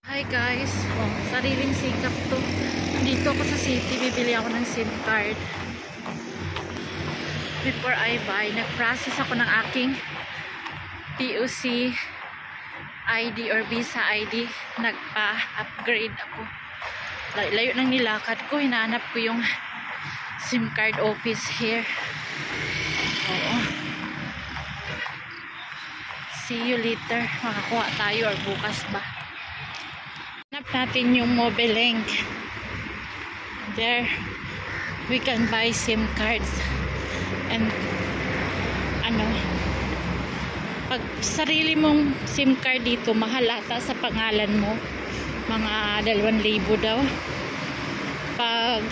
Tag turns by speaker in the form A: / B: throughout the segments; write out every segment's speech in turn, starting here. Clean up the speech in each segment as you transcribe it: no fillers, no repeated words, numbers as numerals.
A: Hi guys, sariling sikap to. Dito ako sa city, bibili ako ng SIM card. Before I buy, nag-process ako ng aking POC ID or Visa ID. Nagpa-upgrade ako. Layo ng nilakad ko, hinahanap ko yung SIM card office here. Oo. See you later. Makakuha tayo or bukas ba. Hanap natin yung mobile link. There we can buy SIM cards. And pag sarili mong SIM card dito, mahal ata sa pangalan mo. Mga 2,000 daw. Pag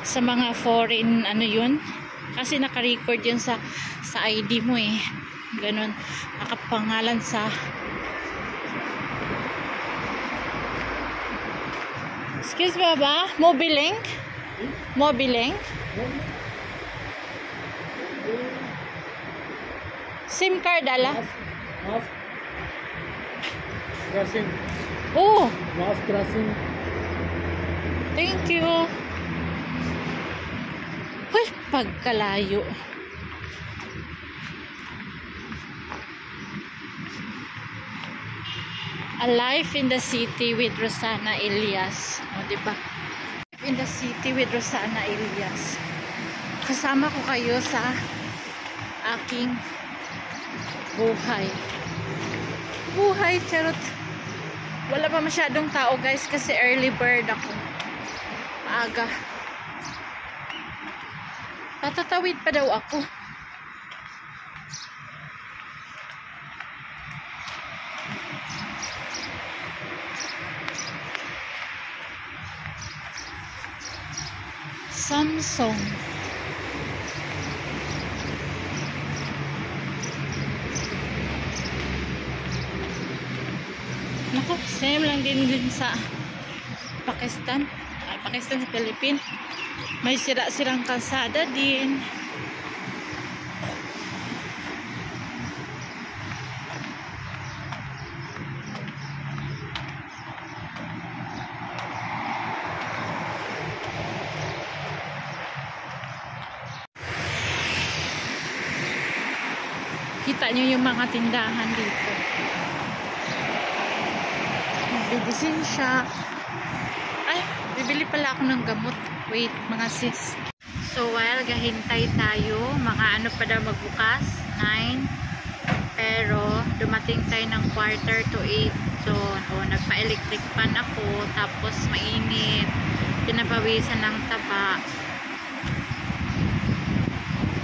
A: sa mga foreign yun. Kasi naka-record yun sa ID mo eh. Ganon. Nakapangalan sa Excuse me ba? Mobile link? Mobile link? SIM card ala?
B: Mass crossing.
A: Oh!
B: Mass crossing.
A: Thank you. Uy, pagkalayo. A Life in the City with Rosana Elias. O, diba? In the City with Rosana Elias. Kasama ko kayo sa aking buhay. Buhay, charot. Wala pa masyadong tao, guys, kasi early bird ako. Maaga. Patatawid pa daw ako. Samsung. Naku, same lang din sa Pakistan. Pakistan sa Philippines. May sira-sirang kalsada din. Kita nyo yung mga tindahan dito. Bibisin siya. Ay, bibili pala ako ng gamot. Wait, mga sis. So, while gahintay tayo, mga pa daw magbukas? 9. Pero, dumating tayo ng 7:45. So, nagpa-electric fan ako. Tapos, mainit. Pinabawisan ng taba.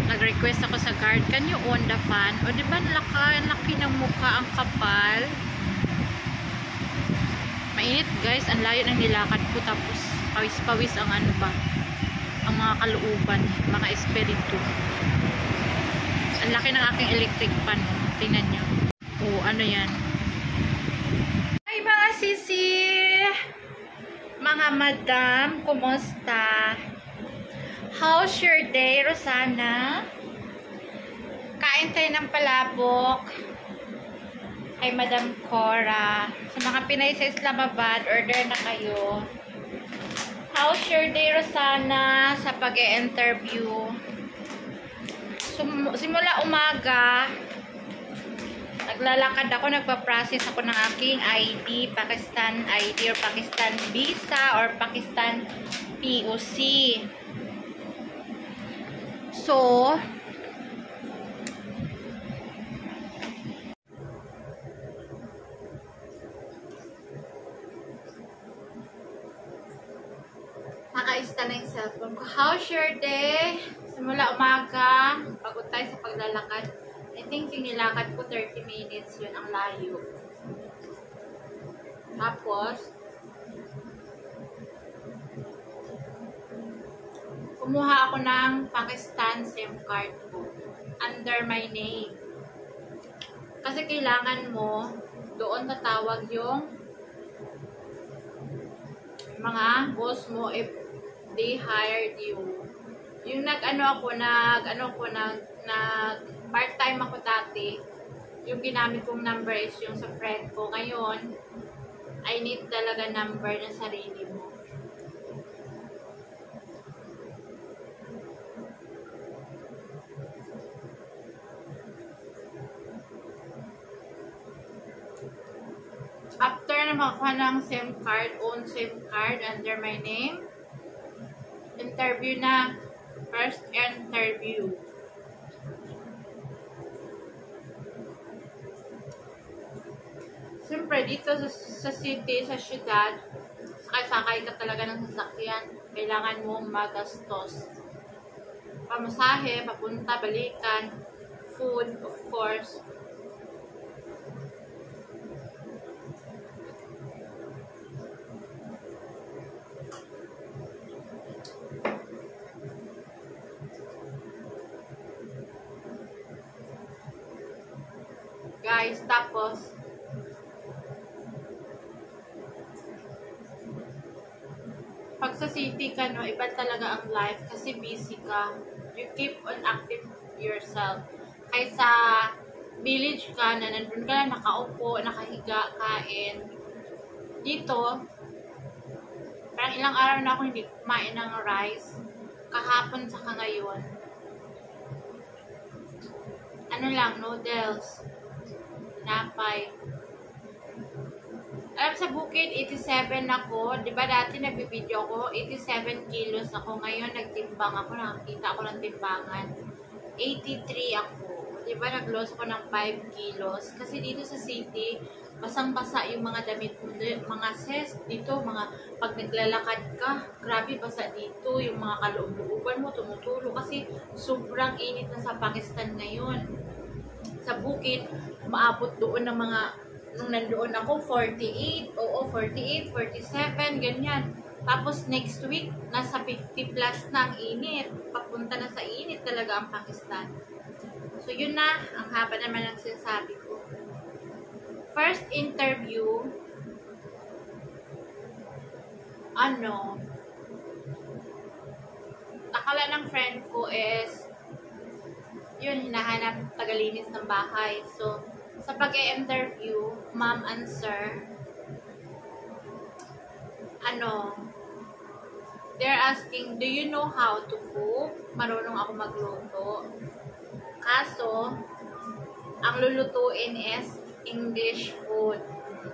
A: Nag-request ako sa guard, can you on the fan? O diba laki ng mukha, ang kapal. Mainit guys, ang layo ng nilakad ko. Tapos pawis-pawis ang ang mga kalooban, mga espiritu. Ang laki ng aking electric fan. Tingnan nyo. O ano yan. Hi mga sisi, mga madam, kumusta? How's your day, Rosana? Kain tayo ng palabok. Kay Madam Cora. Sa mga Pinay sa Islamabad, order na kayo. How's your day, Rosana? Sa pag-e-interview. Simula umaga, naglalakad ako, nagpa-process ako ng aking ID, Pakistan ID or Pakistan Visa or Pakistan POC. So, naka-insta na yung cellphone ko. How's your day? Simula umaga, pagod tayo sa paglalakad. I think yung nilakad ko 30 minutes, yun ang layo. Tapos, kumuha ako ng Pakistan SIM card ko under my name. Kasi kailangan mo doon tatawag yung mga boss mo if they hired you. Yung part-time ako dati. Yung ginamit kong number is yung sa friend ko. Ngayon, I need talaga number ng sarili mo. After na makakuha ng SIM card, own SIM card under my name, interview na. First interview. Siyempre, dito sa city, sa syudad, sakay ka talaga ng sasakyan. Kailangan mong magastos. Pamasahe, papunta, balikan, food, of course. Guys, tapos pag sa city ka, no, iba talaga ang life kasi busy ka. You keep on active yourself. Kaysa village ka na nandun ka na nakaupo, nakahiga, kain. Dito, parang ilang araw na ako hindi kumain ng rice. Kahapon saka ngayon. Ano lang, noodles. Napay. Alam, sa bukid, 87 ako. Diba dati nagbibideo ko, 87 kilos ako. Ngayon, nagtimbang ako. Nakakita ako ng timbangan. 83 ako. Diba, nag-loss ako ng 5 kilos. Kasi dito sa city, basang-basa yung mga damit mo. Mga ses dito, pag naglalakad ka, grabe basa dito. Yung mga kaloob-looban mo, tumutulo. Kasi sobrang init na sa Pakistan ngayon. Sa bukid, maabot doon ng mga, nung nandoon ako, 48, 47, ganyan. Tapos next week, nasa 50 plus na ang init. Papunta na sa init talaga ang Pakistan. So yun na, ang haba naman ang sinasabi ko. First interview, akala ng friend ko is, yun, hinahanap tagalinis ng bahay. So, sa pag-e-interview, ma'am and sir, they're asking, do you know how to cook? Marunong ako magluto. Kaso, ang lulutuin is English food.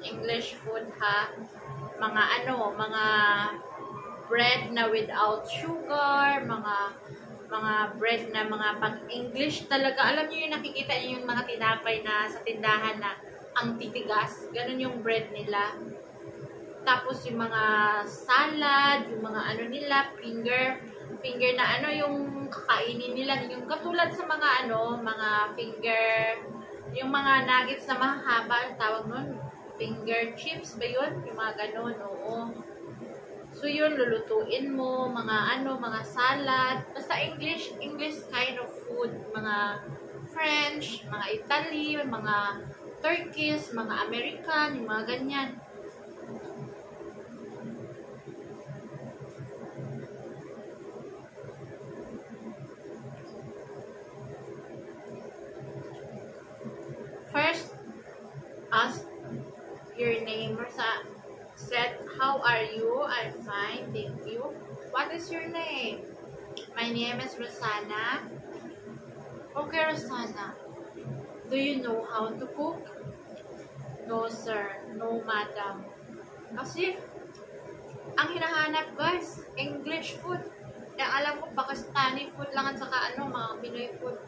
A: English food ha. Mga bread na without sugar, mga bread na mga pang-English talaga. Alam niyo yung nakikita niyo yung mga tinapay na sa tindahan na ang titigas. Ganun yung bread nila. Tapos yung mga salad, yung mga nila, finger na yung kakainin nila. Yung katulad sa mga mga finger, yung mga nuggets na mahaba, tawag nun, finger chips ba yun? Yung mga ganun, oo. So yun, lulutuin mo, mga salad, basta English kind of food, mga French, mga Italy, mga Turkish, mga American, yung mga ganyan. First, ask your name or said, how are you? I'm fine, thank you. What is your name? My name is Rosanna. Okay, Rosanna. Do you know how to cook? No, sir. No, madam. Kasi, ang hinahanap, guys, English food. Kaya alam ko, Pakistani food lang at saka mga Pinoy food.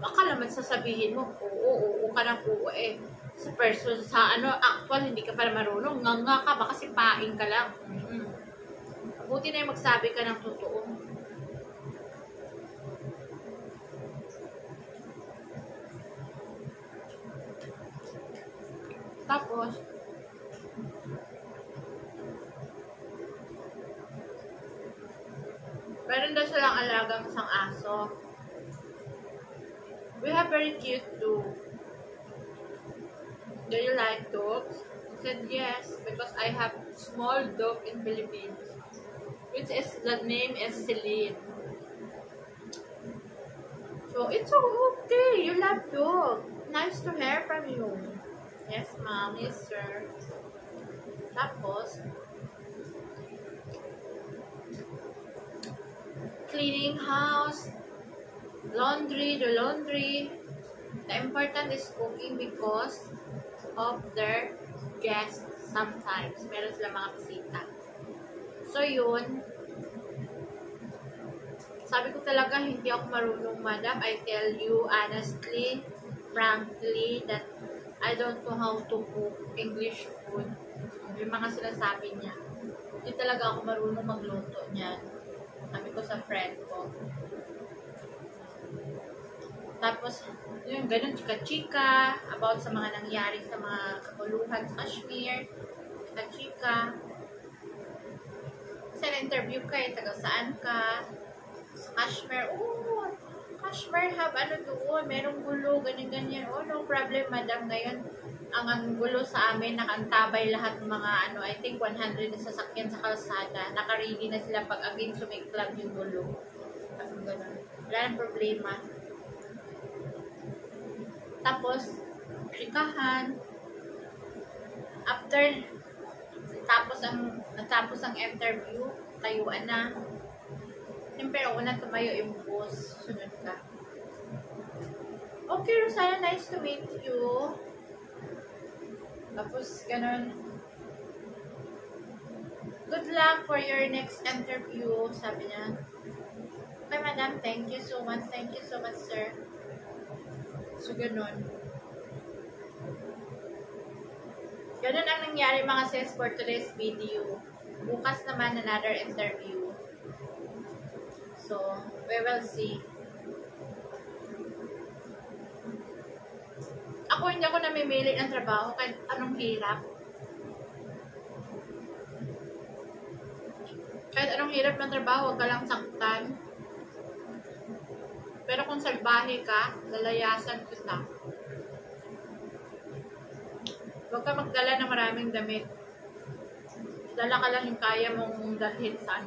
A: Baka naman sasabihin mo, oo ka ng oo eh. Sa person, actual, hindi ka pala marunong, nga ka, baka sipain ka lang. Buti na yung magsabi ka ng totoo. Tapos, meron daw silang alagang isang aso. We have very cute too. Do you like dogs? I said yes, because I have small dog in Philippines, which is, the name is Celine. So it's okay, you love dog. Nice to hear from you. Yes, ma'am. Yes, sir. Tapos, cleaning house, laundry, the laundry. The important is cooking because of their guests sometimes. Meron sila mga bisita. So, yun. Sabi ko talaga, hindi ako marunong, madam. I tell you honestly, frankly, that I don't know how to cook English food. Yung mga sinasabi niya. Hindi talaga ako marunong magluto niyan. Sabi ko sa friend ko. Tapos, yun, ganun, chika-chika, about sa mga nangyari sa mga kaguluhan sa Kashmir, chika-chika. Kasi na-interview ka, taga saan ka, sa Kashmir, Kashmir have, doon, merong gulo, ganyan-ganyan, no problem, madam, ngayon, ang gulo sa amin, nakaantabay lahat ng mga, I think 100 na sasakyan sa kalsada, naka-ready na sila pag again sumiklab yung gulo. Tapos ganun, wala nang problema. Tapos, chikahan. After, natapos ang interview, tayuan na. Siyempre, una tumayo yung boss. Sunod ka. Okay, Rosana, nice to meet you. Tapos, ganun. Good luck for your next interview, sabi niya. Okay, madam, thank you so much. Thank you so much, sir. So, ganun. Ganun ang nangyari mga sis for today's video. Bukas naman another interview. So, we will see. Ako hindi ako namimili ng trabaho kahit anong hirap. Kahit anong hirap ng trabaho, huwag ka lang saktan. Pero kung salbahe ka, lalayasan kita. Huwag ka magdala ng maraming damit. Dala ka lang yung kaya mong dalhin sa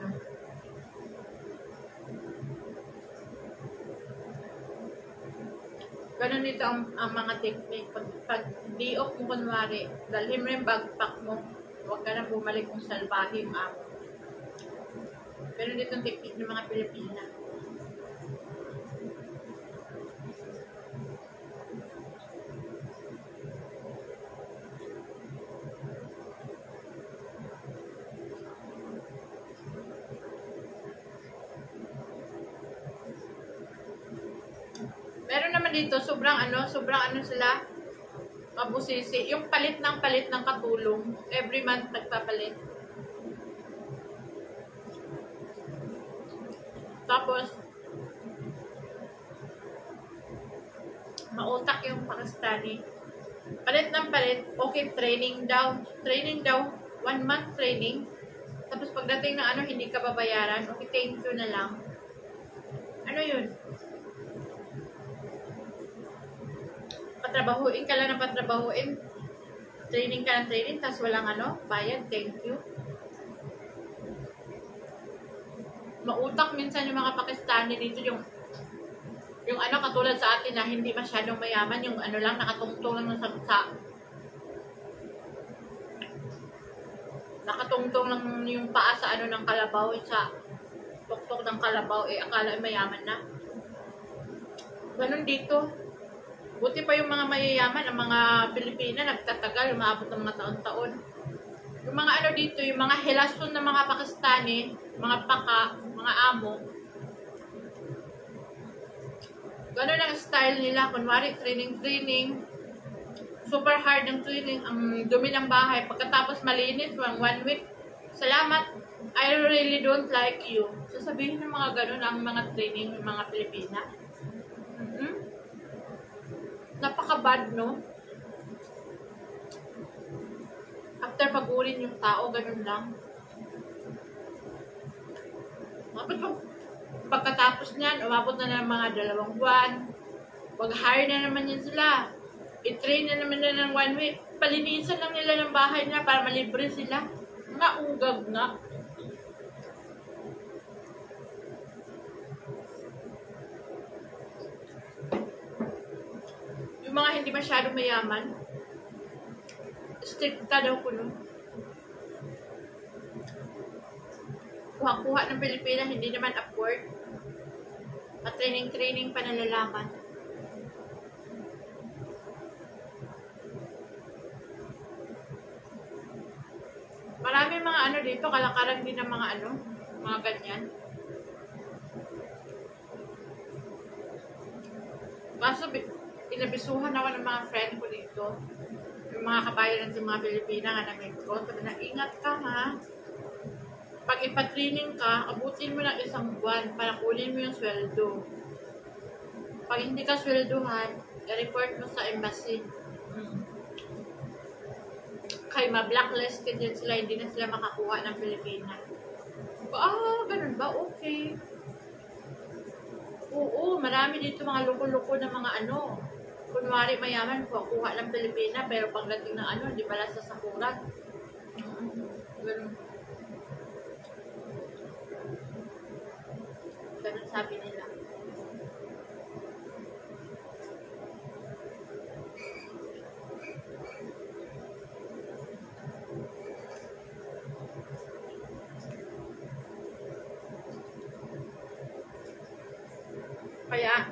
A: Ganun dito ang mga technique. Pag di-off mo kunwari, dalhin mo yung backpack mo. Huwag ka na bumalik kung salbahe yung amo. Ganun dito ang technique ng mga Pilipina. Meron naman dito, sobrang sila, mabusisi. Yung palit ng katulong. Every month nagpapalit. Tapos, mautak yung Pakistani. Palit ng palit. Okay, training daw. 1 month training. Tapos pagdating ng hindi ka babayaran, okay, thank you na lang. Ano yun? Patrabahuin ka lang ng patrabahuin. Training ka ng training, tapos walang bayad, thank you. Mautak minsan yung mga Pakistani dito, yung katulad sa atin na hindi masyadong mayaman, yung lang, nakatungtong lang nakatungtong lang yung paa sa ng kalabaw, sa tuktok ng kalabaw, akala mayaman na. Ganun dito. Buti pa yung mga mayayaman, ang mga Pilipina, nagtatagal, umaabot ng mga taon-taon. Yung mga dito, yung mga helason ng mga Pakistani, mga paka, mga amo, ganun ang style nila. Kunwari, training, super hard ng training, ang dumi ng bahay. Pagkatapos malinis, 1 week, salamat, I really don't like you. Sasabihin ng mga ganun ang mga training ng mga Pilipina. Napaka-bad, no? After pagurin yung tao, ganun lang. Pagkatapos niyan, umabot na ng mga 2 buwan. Mag-hire na naman yan sila. I-train na naman nila ng 1 week. Palinisan lang nila ng bahay nila para malibre sila. Nga ugag nga. Yung mga hindi masyadong mayaman, Stricta daw ko, no? Kuha-kuha ng Pilipinas, hindi naman upward. Training pa nalalaman. Marami mga ano dito, kalakaran din ng mga ano, mga ganyan. Kaso, inabisuhan ako ng mga friend ko dito. Yung mga kabayan natin mga Pilipina nga na ko. Sabi na, ingat ka ha. Pag ipatraining ka, abutin mo ng 1 buwan para kunin mo yung sweldo. Pag hindi ka sweldohan, i-report mo sa embassy. Kaya ma-blacklisted din sila, hindi na sila makakuha ng Pilipinas. Ganun ba? Okay. Oo, marami dito mga loko-loko na mga ano. Kunwari mayaman, kuha ng Pilipinas, pero pagdating ng ano, hindi pala sa sakuran. Ganun. Ganun sabi nila. Kaya,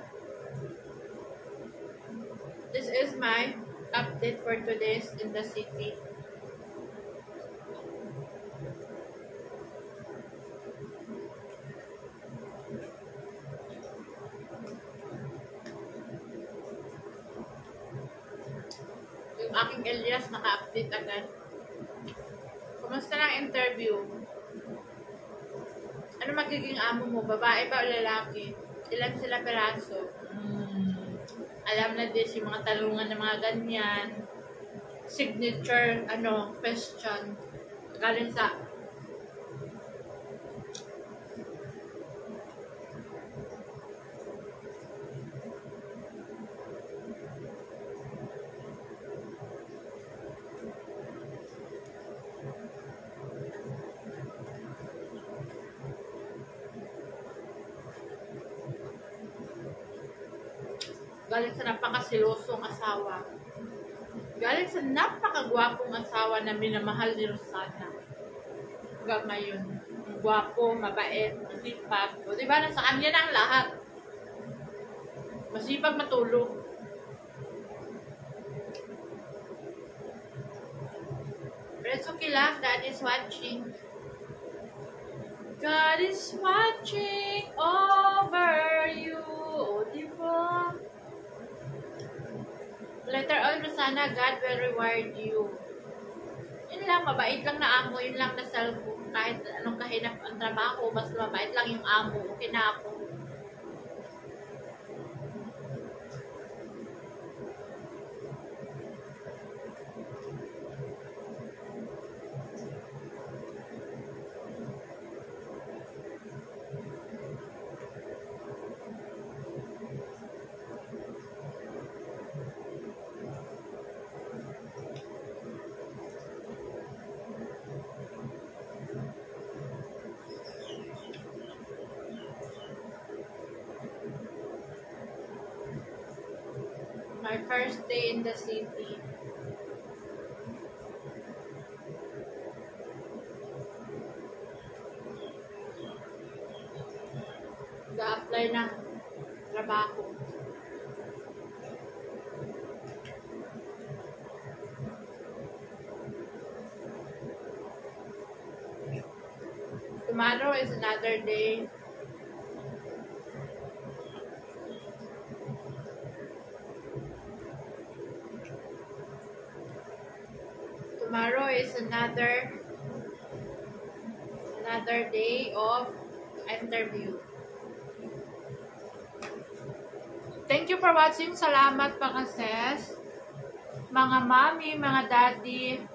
A: this is my update for today's in the city. Yung aking Elias naka-update agad. Kumusta ng interview? Ano magiging amo mo? Babae ba o lalaki? Ilan sila peraso? Alam na din yung mga talungan ng mga ganyan. Signature, question. Galing sa napakasilosong asawa. Galing sa napakagwapong asawa na minamahal ni Rosana. Hanggang ngayon. Gwapo, mabait, masipag. O diba, nasa kanya na ang lahat. Masipag, matulog. But it's okay lang, Dad is watching. God is watching over you. O diba? Later on, Rosana, God will reward you. Yun lang, mabait lang na amo, yun lang na cellphone. Kahit anong kahinap ang trabaho, basta mabait lang yung amo, okay na ako. My first day in the city. Ga-apply ng trabaho. Tomorrow is another day. Tomorrow is another day of interview. Thank you for watching. Salamat mga sis, mga mami, mga daddy.